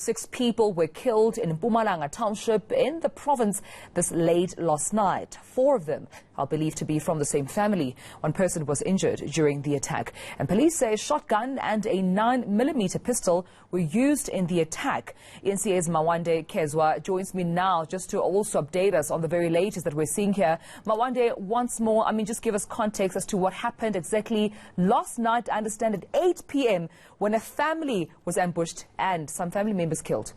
6 people were killed in Mpumalanga township in the province this late last night. 4 of them are believed to be from the same family. 1 person was injured during the attack. And police say a shotgun and a 9mm pistol were used in the attack. eNCA's Mawande Kheswa joins me now just to also update us on the very latest that we're seeing here. Mawande, once more, just give us context as to what happened exactly last night. I understand at 8 p.m. when a family was ambushed and some family members killed.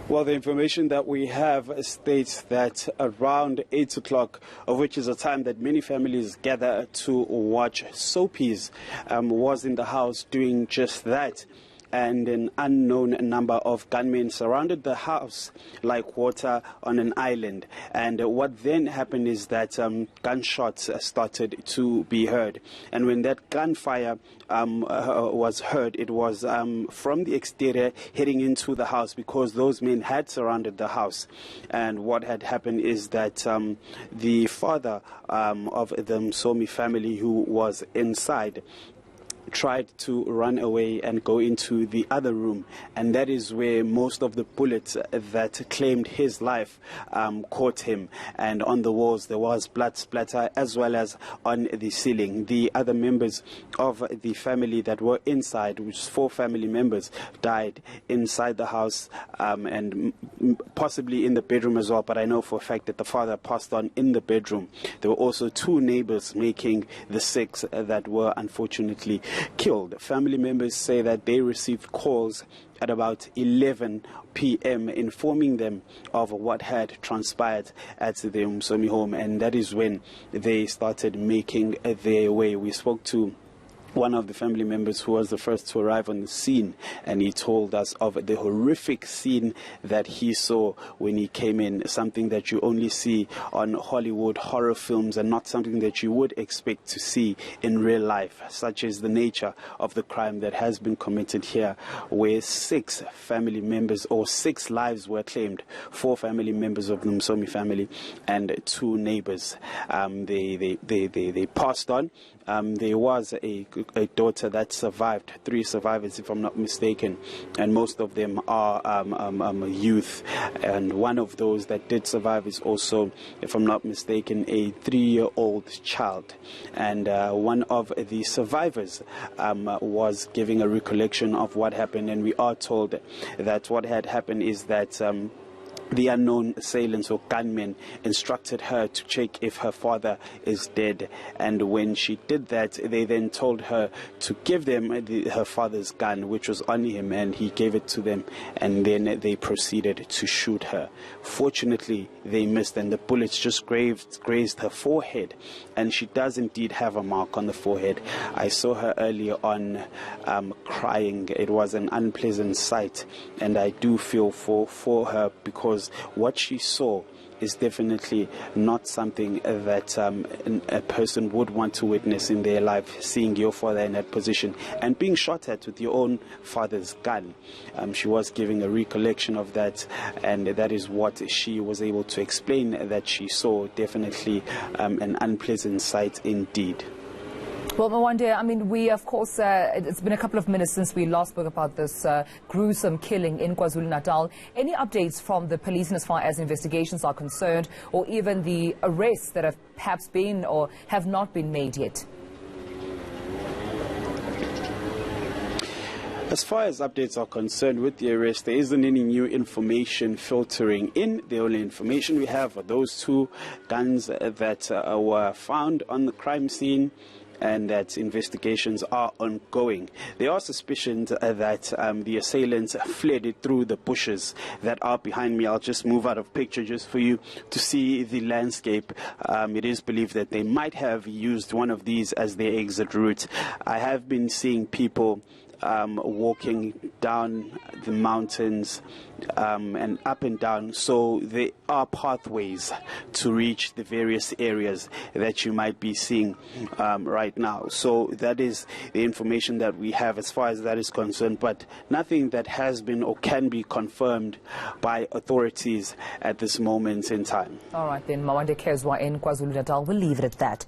Well, the information that we have states that around 8 o'clock, of which is a time that many families gather to watch soapies, was in the house doing just that. And an unknown number of gunmen surrounded the house like water on an island. And what then happened is that gunshots started to be heard. And when that gunfire was heard, it was from the exterior heading into the house, because those men had surrounded the house. And what had happened is that the father of the Msomi family, who was inside, tried to run away and go into the other room, and that is where most of the bullets that claimed his life caught him. And on the walls there was blood splatter, as well as on the ceiling. The other members of the family that were inside, which is 4 family members, died inside the house and possibly in the bedroom as well, but I know for a fact that the father passed on in the bedroom. There were also 2 neighbors, making the 6 that were unfortunately killed. Family members say that they received calls at about 11 p.m. informing them of what had transpired at the Msomi home, and that is when they started making their way. We spoke to one of the family members who was the first to arrive on the scene, and he told us of the horrific scene that he saw when he came in, something that you only see on Hollywood horror films and not something that you would expect to see in real life. Such is the nature of the crime that has been committed here, where 6 family members, or 6 lives were claimed, 4 family members of the Msomi family and 2 neighbors. They passed on. There was a daughter that survived, 3 survivors if I'm not mistaken, and most of them are youth, and one of those that did survive is also, if I'm not mistaken, a 3-year-old child. And one of the survivors was giving a recollection of what happened, and we are told that what had happened is that the unknown assailants or gunmen instructed her to check if her father is dead, and when she did that, they then told her to give them her father's gun, which was on him, and he gave it to them, and then they proceeded to shoot her. Fortunately, they missed, and the bullets just grazed her forehead, and she does indeed have a mark on the forehead. I saw her earlier on crying. It was an unpleasant sight, and I do feel for her, because what she saw is definitely not something that a person would want to witness in their life, seeing your father in that position and being shot at with your own father's gun. She was giving a recollection of that, and that is what she was able to explain that she saw. Definitely an unpleasant sight indeed. Well, Mawande, we, of course, it's been a couple of minutes since we last spoke about this gruesome killing in KwaZulu-Natal. Any updates from the police as far as investigations are concerned, or even the arrests that have perhaps been or have not been made yet? As far as updates are concerned with the arrest, there isn't any new information filtering in. The only information we have are those 2 guns that were found on the crime scene, and that investigations are ongoing. There are suspicions that the assailants fled through the bushes that are behind me. I'll just move out of picture just for you to see the landscape. It is believed that they might have used one of these as their exit route. I have been seeing people walking down the mountains and up and down, so there are pathways to reach the various areas that you might be seeing right now. So that is the information that we have as far as that is concerned, but nothing that has been or can be confirmed by authorities at this moment in time. All right then, Mawande Kheswa in KwaZulu-Natal, we'll leave it at that.